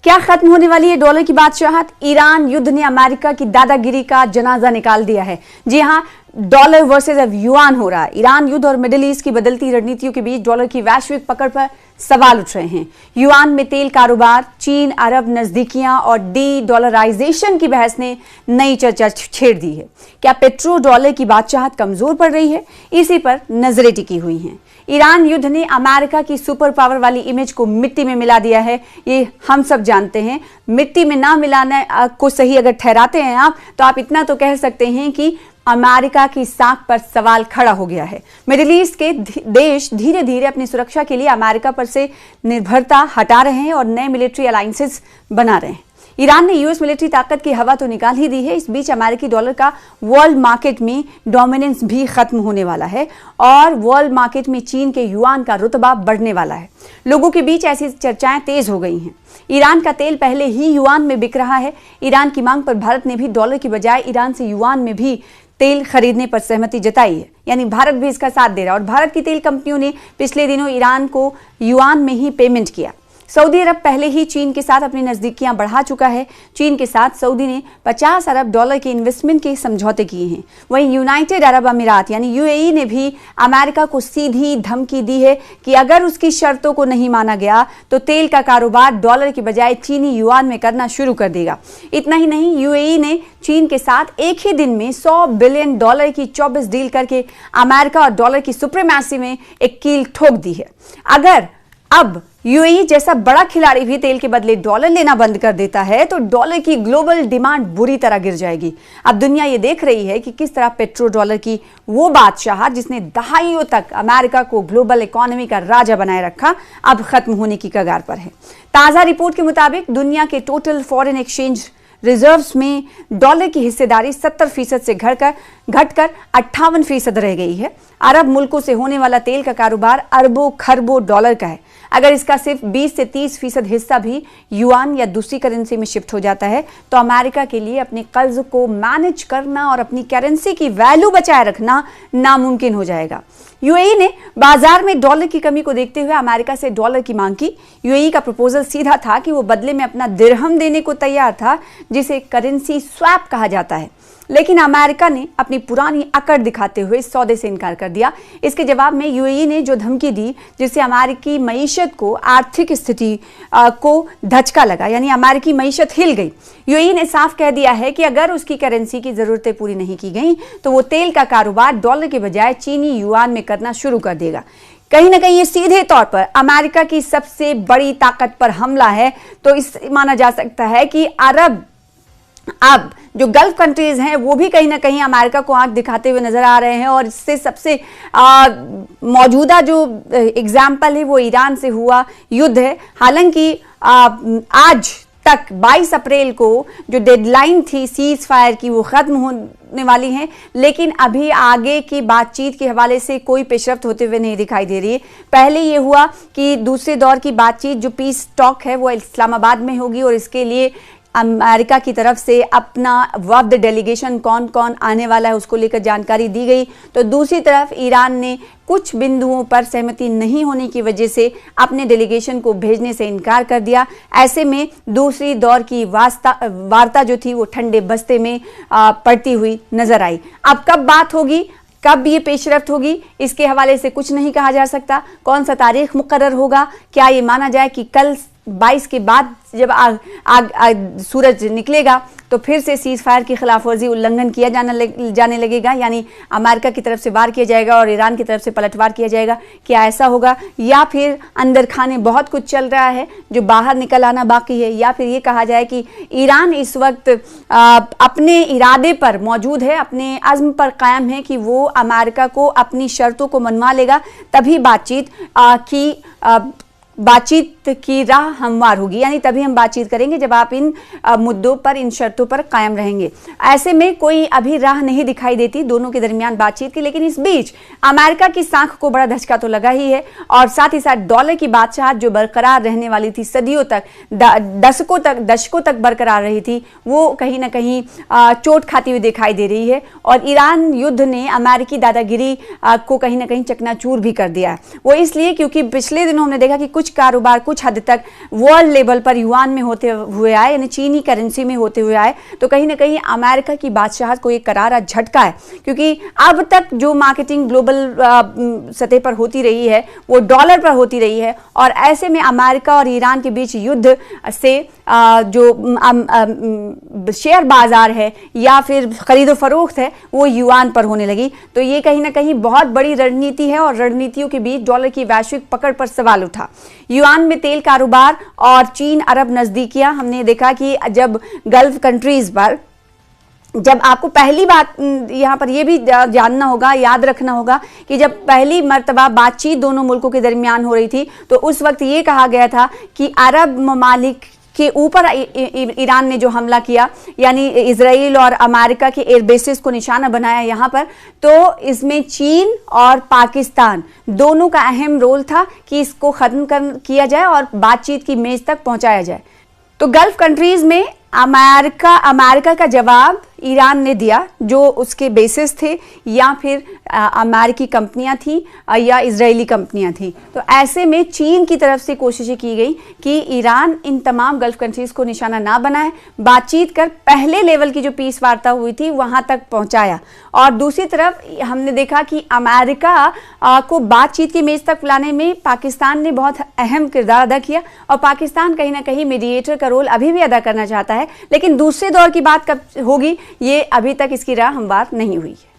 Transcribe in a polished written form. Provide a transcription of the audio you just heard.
क्या खत्म होने वाली है डॉलर की बादशाहत? ईरान युद्ध ने अमेरिका की दादागिरी का जनाजा निकाल दिया है। जी हां, डॉलर वर्सेस अब युआन हो रहा है। ईरान युद्ध और मिडिल ईस्ट की बदलती रणनीतियों के बीच डॉलर की वैश्विक पकड़ पर सवाल उठ रहे हैं। युआन में तेल कारोबार, चीन अरब नजदीकियां और डी डॉलराइजेशन की बहस ने नई चर्चा छेड़ दी है। क्या पेट्रो डॉलर की बादशाहत कमजोर पड़ रही है? इसी पर नजरें टिकी हुई हैं। ईरान युद्ध ने अमेरिका की सुपर पावर वाली इमेज को मिट्टी में मिला दिया है, ये हम सब जानते हैं। मिट्टी में ना मिलाने को सही अगर ठहराते हैं आप, तो आप इतना तो कह सकते हैं कि अमेरिका की साख पर सवाल खड़ा हो गया है। मिडिल ईस्ट के देश धीरे धीरे अपनी सुरक्षा के लिए अमेरिका पर से निर्भरता हटा रहे हैं और नए मिलिट्री अलायंसेस बना रहे हैं। ईरान ने यूएस मिलिट्री ताकत की हवा तो निकाल ही दी है। इस बीच अमेरिकी डॉलर का वर्ल्ड मार्केट में डोमिनेंस भी खत्म होने वाला है और वर्ल्ड मार्केट में चीन के युआन का रुतबा बढ़ने वाला है। लोगों के बीच ऐसी चर्चाएं तेज हो गई हैं। ईरान का तेल पहले ही युआन में बिक रहा है। ईरान की मांग पर भारत ने भी डॉलर की बजाय ईरान से युआन में भी तेल खरीदने पर सहमति जताई है, यानी भारत भी इसका साथ दे रहा है। और भारत की तेल कंपनियों ने पिछले दिनों ईरान को युआन में ही पेमेंट किया। सऊदी अरब पहले ही चीन के साथ अपनी नजदीकियां बढ़ा चुका है। चीन के साथ सऊदी ने 50 अरब डॉलर के इन्वेस्टमेंट के समझौते किए हैं। वहीं यूनाइटेड अरब अमीरात यानी यूएई ने भी अमेरिका को सीधी धमकी दी है कि अगर उसकी शर्तों को नहीं माना गया तो तेल का कारोबार डॉलर की बजाय चीनी युआन में करना शुरू कर देगा। इतना ही नहीं, यूएई ने चीन के साथ एक ही दिन में $100 बिलियन की 24 डील करके अमेरिका और डॉलर की सुप्रीमेसी में एक कील ठोक दी है। अगर अब यूएई जैसा बड़ा खिलाड़ी भी तेल के बदले डॉलर लेना बंद कर देता है तो डॉलर की ग्लोबल डिमांड बुरी तरह गिर जाएगी। अब दुनिया ये देख रही है कि किस तरह पेट्रो डॉलर की वो बादशाहत जिसने दहाइयों तक अमेरिका को ग्लोबल इकोनॉमी का राजा बनाए रखा, अब खत्म होने की कगार पर है। ताजा रिपोर्ट के मुताबिक दुनिया के टोटल फॉरेन एक्सचेंज रिजर्व्स में डॉलर की हिस्सेदारी 70% से घटकर 58% रह गई है। अरब मुल्कों से होने वाला तेल का कारोबार अरबों खरबों डॉलर का है। अगर इसका सिर्फ 20 से 30% हिस्सा भी युआन या दूसरी करेंसी में शिफ्ट हो जाता है तो अमेरिका के लिए अपने कर्ज को मैनेज करना और अपनी करेंसी की वैल्यू बचाए रखना नामुमकिन हो जाएगा। यूएई ने बाजार में डॉलर की कमी को देखते हुए अमेरिका से डॉलर की मांग की। यूएई का प्रपोजल सीधा था कि वो बदले में अपना दिरहम देने को तैयार था, जिसे करेंसी स्वैप कहा जाता है। लेकिन अमेरिका ने अपनी पुरानी अकड़ दिखाते हुए इस सौदे से इनकार कर दिया। इसके जवाब में यूएई ने जो धमकी दी, जिससे अमेरिकी मईशत को, आर्थिक स्थिति को धचका लगा, यानी अमेरिकी मईशत हिल गई। यूएई ने साफ कह दिया है कि अगर उसकी करेंसी की जरूरतें पूरी नहीं की गई तो वो तेल का कारोबार डॉलर के बजाय चीनी युआन में करना शुरू कर देगा। कहीं ना कहीं ये सीधे तौर पर अमेरिका की सबसे बड़ी ताकत पर हमला है। तो इस माना जा सकता है कि अरब अब जो गल्फ कंट्रीज हैं वो भी कहीं ना कहीं अमेरिका को आंख दिखाते हुए नजर आ रहे हैं। और इससे सबसे मौजूदा जो एग्जाम्पल है वो ईरान से हुआ युद्ध है। हालांकि आज तक 22 अप्रैल को जो डेडलाइन थी सीज फायर की वो खत्म होने वाली है, लेकिन अभी आगे की बातचीत के हवाले से कोई पेशरफ्त होते हुए नहीं दिखाई दे रही है। पहले ये हुआ कि दूसरे दौर की बातचीत जो पीस टॉक है वो इस्लामाबाद में होगी और इसके लिए अमेरिका की तरफ से अपना वफ्द डेलीगेशन कौन कौन आने वाला है उसको लेकर जानकारी दी गई। तो दूसरी तरफ ईरान ने कुछ बिंदुओं पर सहमति नहीं होने की वजह से अपने डेलीगेशन को भेजने से इनकार कर दिया। ऐसे में दूसरी दौर की वार्ता जो थी वो ठंडे बस्ते में पड़ती हुई नजर आई। अब कब बात होगी, कब ये पेशरफ्त होगी, इसके हवाले से कुछ नहीं कहा जा सकता। कौन सा तारीख मुकर्रर होगा? क्या ये माना जाए कि कल 22 के बाद जब सूरज निकलेगा तो फिर से सीज फायर की खिलाफ वर्जी उल्लंघन किया जाने लगेगा, यानी अमेरिका की तरफ से वार किया जाएगा और ईरान की तरफ से पलटवार किया जाएगा? क्या ऐसा होगा, या फिर अंदर खाने बहुत कुछ चल रहा है जो बाहर निकल आना बाकी है? या फिर ये कहा जाए कि ईरान इस वक्त अपने इरादे पर मौजूद है, अपने अज़्म पर कायम है कि वो अमेरिका को अपनी शर्तों को मनवा लेगा, तभी बातचीत की राह हमवार होगी, यानी तभी हम बातचीत करेंगे जब आप इन मुद्दों पर, इन शर्तों पर कायम रहेंगे। ऐसे में कोई अभी राह नहीं दिखाई देती दोनों के दरमियान बातचीत की। लेकिन इस बीच अमेरिका की साख को बड़ा धचका तो लगा ही है और साथ ही साथ डॉलर की बादशाहत जो बरकरार रहने वाली थी, सदियों तक, दशकों तक बरकरार रही थी, वो कहीं ना कहीं चोट खाती हुई दिखाई दे रही है। और ईरान युद्ध ने अमेरिकी दादागिरी को कहीं ना कहीं चकनाचूर भी कर दिया है। वो इसलिए क्योंकि पिछले दिनों हमने देखा कि कुछ कुछ कारोबार कुछ हद तक वर्ल्ड लेवल पर युआन में होते हुए आए, यानी चीनी करेंसी में होते हुए आए, तो कहीं ना कहीं अमेरिका की बादशाहत को एक करारा झटका है, क्योंकि अब तक जो मार्केटिंग ग्लोबल सतह पर होती रही है वो डॉलर पर होती रही है, और ऐसे में अमेरिका और ईरान के बीच युद्ध से जो शेयर बाजार है या फिर खरीदो फरोख्त है वो युआन पर होने लगी। तो ये कहीं ना कहीं बहुत बड़ी रणनीति है, और रणनीतियों के बीच डॉलर की वैश्विक पकड़ पर सवाल उठा। युआन में तेल कारोबार और चीन अरब नजदीकियां, हमने देखा कि जब गल्फ कंट्रीज पर, जब आपको पहली बात यहाँ पर यह भी जानना होगा, याद रखना होगा कि जब पहली मर्तबा बातचीत दोनों मुल्कों के दरमियान हो रही थी तो उस वक्त ये कहा गया था कि अरब ममालिक के ऊपर ईरान ने जो हमला किया, यानी इजराइल और अमेरिका के एयरबेसेस को निशाना बनाया यहाँ पर, तो इसमें चीन और पाकिस्तान दोनों का अहम रोल था कि इसको खत्म किया जाए और बातचीत की मेज तक पहुंचाया जाए। तो गल्फ कंट्रीज में अमेरिका का जवाब ईरान ने दिया, जो उसके बेसिस थे या फिर अमेरिकी कंपनियां थी या इजरायली कंपनियां थी। तो ऐसे में चीन की तरफ से कोशिशें की गई कि ईरान इन तमाम गल्फ कंट्रीज को निशाना ना बनाए, बातचीत कर पहले लेवल की जो पीस वार्ता हुई थी वहां तक पहुंचाया। और दूसरी तरफ हमने देखा कि अमेरिका को बातचीत की मेज तक लाने में पाकिस्तान ने बहुत अहम किरदार अदा किया, और पाकिस्तान कहीं ना कहीं मीडिएटर का रोल अभी भी अदा करना चाहता है, लेकिन दूसरे दौर की बात कब होगी ये अभी तक इसकी राह हमवार नहीं हुई है।